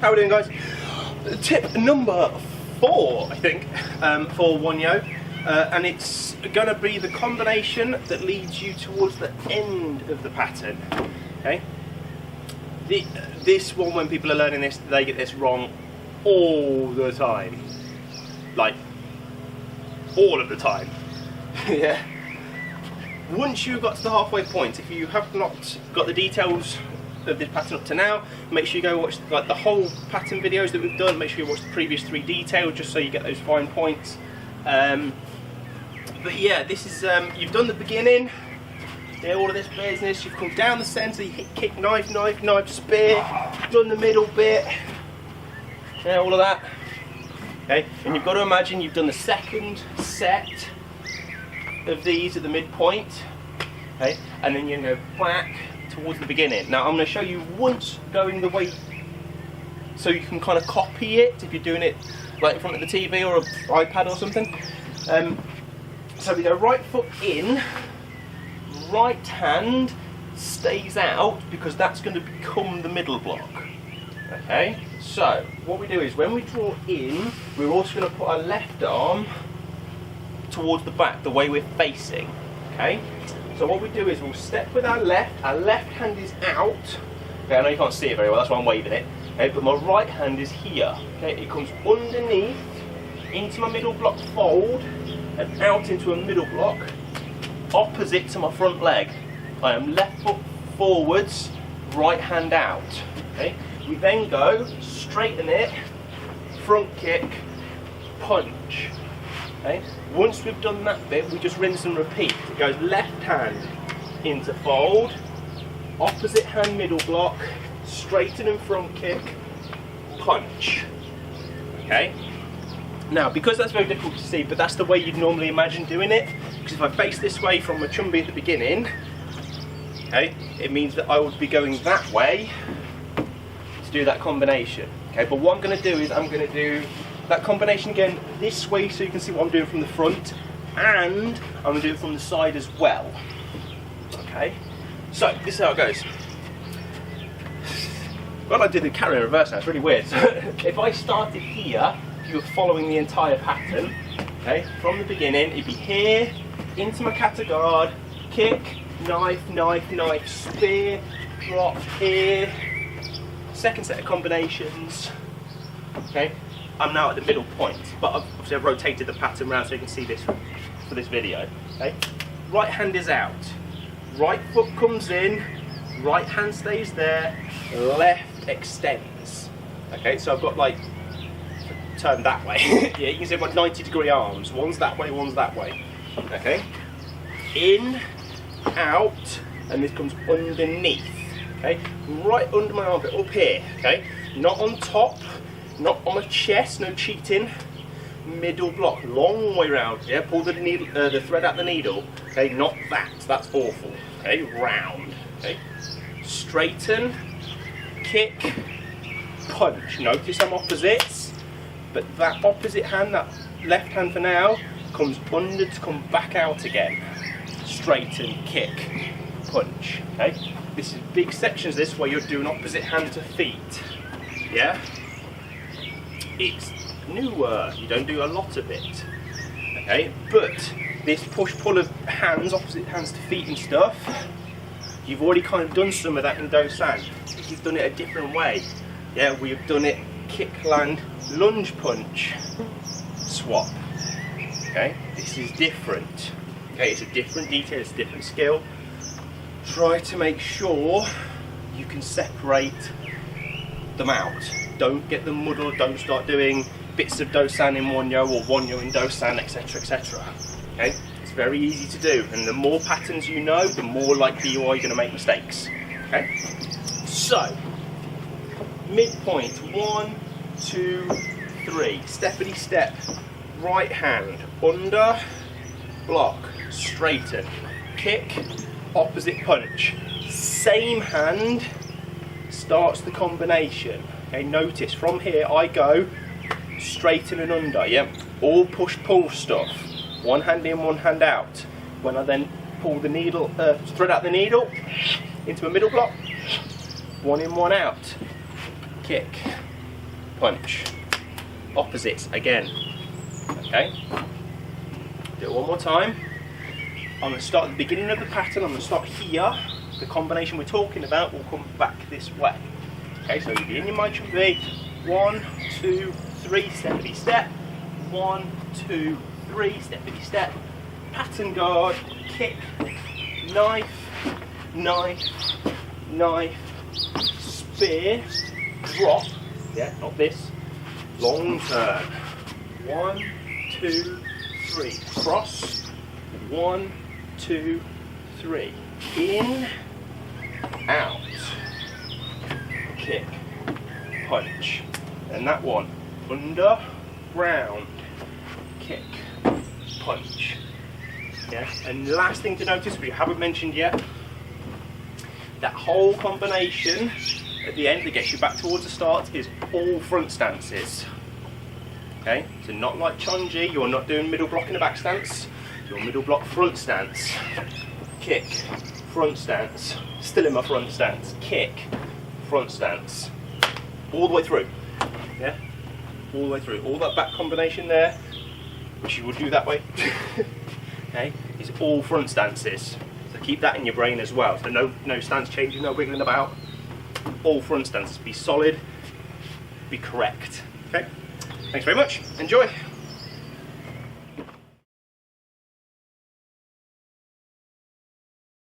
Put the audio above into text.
How are we doing, guys? Tip number 4, I think, for Hyo, and it's going to be the combination that leads you towards the end of the pattern. Okay. This one, when people are learning this, they get this wrong all the time, like all of the time. Yeah. Once you've got to the halfway point, if you have not got the details of this pattern up to now, make sure you go watch like the whole pattern videos that we've done. Make sure you watch the previous 3 details just so you get those fine points. But yeah, this is you've done the beginning, yeah, all of this business. You've come down the centre, you hit kick, knife, knife, knife, spear, done the middle bit, yeah, all of that. Okay, and you've got to imagine you've done the second set of these at the midpoint, okay, and then you're going to go back towards the beginning. Now I'm going to show you once going the way so you can kind of copy it if you're doing it like in front of the TV or an iPad or something. So we go right foot in, right hand stays out because that's going to become the middle block. Okay, so what we do is when we draw in, we're also going to put our left arm towards the back, the way we're facing. Okay, so what we do is we'll step with our left hand is out. Okay, I know you can't see it very well, that's why I'm waving it. Okay, but my right hand is here. Okay, it comes underneath into my middle block fold and out into a middle block opposite to my front leg. I am left foot forwards, right hand out. Okay, we then go straighten it, front kick, punch. Okay, once we've done that bit, we just rinse and repeat. It goes left hand into fold, opposite hand middle block, straighten and front kick, punch. Okay. Now, because that's very difficult to see, but that's the way you'd normally imagine doing it. Because if I face this way from my chumbi at the beginning, okay, it means that I would be going that way to do that combination. Okay, but what I'm going to do is I'm going to do that combination again this way so you can see what I'm doing from the front, and I'm going to do it from the side as well. Okay, so this is how it goes. Well, I did the carry in reverse now, it's really weird. So if I started here, if you were following the entire pattern, okay, from the beginning, it'd be here, into my kata guard, kick, knife, knife, knife, spear, drop here, second set of combinations. Okay, I'm now at the middle point, but obviously I've rotated the pattern around so you can see this for this video. Okay, right hand is out, right foot comes in, right hand stays there, left extends. Okay, so I've got like turned that way. Yeah, you can see I've got 90-degree arms. One's that way, one's that way. Okay, in, out, and this comes underneath. Okay, right under my armpit, up here. Okay, not on top, not on my chest, no cheating. Middle block, long way round. Yeah, pull the needle, the thread out the needle. Okay, not that. That's awful. Okay, round. Okay, straighten, kick, punch. Notice I'm opposites, but that opposite hand, that left hand for now, comes under to come back out again. Straighten, kick, punch. Okay, this is big sections. This where you're doing opposite hand to feet. Yeah, it's newer. You don't do a lot of it. Okay, but this push-pull of hands, opposite hands to feet and stuff, you've already kind of done some of that in Do-san. You've done it a different way. Yeah, we've done it kick, land, lunge, punch, swap. Okay, this is different. Okay, it's a different detail, it's a different skill. Try to make sure you can separate them out. Don't get them muddled, don't start doing bits of Do-san in Hyo or Hyo in Do-san, etc, etc. Okay, it's very easy to do, and the more patterns you know, the more likely you are going to make mistakes. Okay, so midpoint, 1, 2, 3, steppity step, right hand, under, block, straighten, kick, opposite punch, same hand starts the combination. Okay, notice from here I go straighten and under, yeah, all push-pull stuff, one hand in, one hand out. When I then pull the needle, thread out the needle into a middle block, one in, one out, kick, punch. Opposites again. Okay? Do it one more time. I'm going to start at the beginning of the pattern. I'm going to stop here. The combination we're talking about will come back this way. Okay, so you begin your mitral V. 1, 2, 3, steppity step. 1, 2, 3, steppity step. Pattern guard, kick, knife, knife, knife, spear, drop. Yeah, not this. Long turn. 1, 2, 3. Cross. 1, 2, 3. In, out. Kick, punch. And that one. Under, round. Kick, punch. Yeah. And last thing to notice, which you haven't mentioned yet, that whole combination at the end that gets you back towards the start is all front stances. Okay, so not like Chonji, you're not doing middle block in a back stance, you're middle block front stance. Kick, front stance, still in my front stance, kick, front stance. All the way through. Yeah? All the way through. All that back combination there, which you would do that way, okay, is all front stances. So keep that in your brain as well. So no stance changing, no wiggling about. All front stances. Be solid, be correct. Okay? Thanks very much. Enjoy.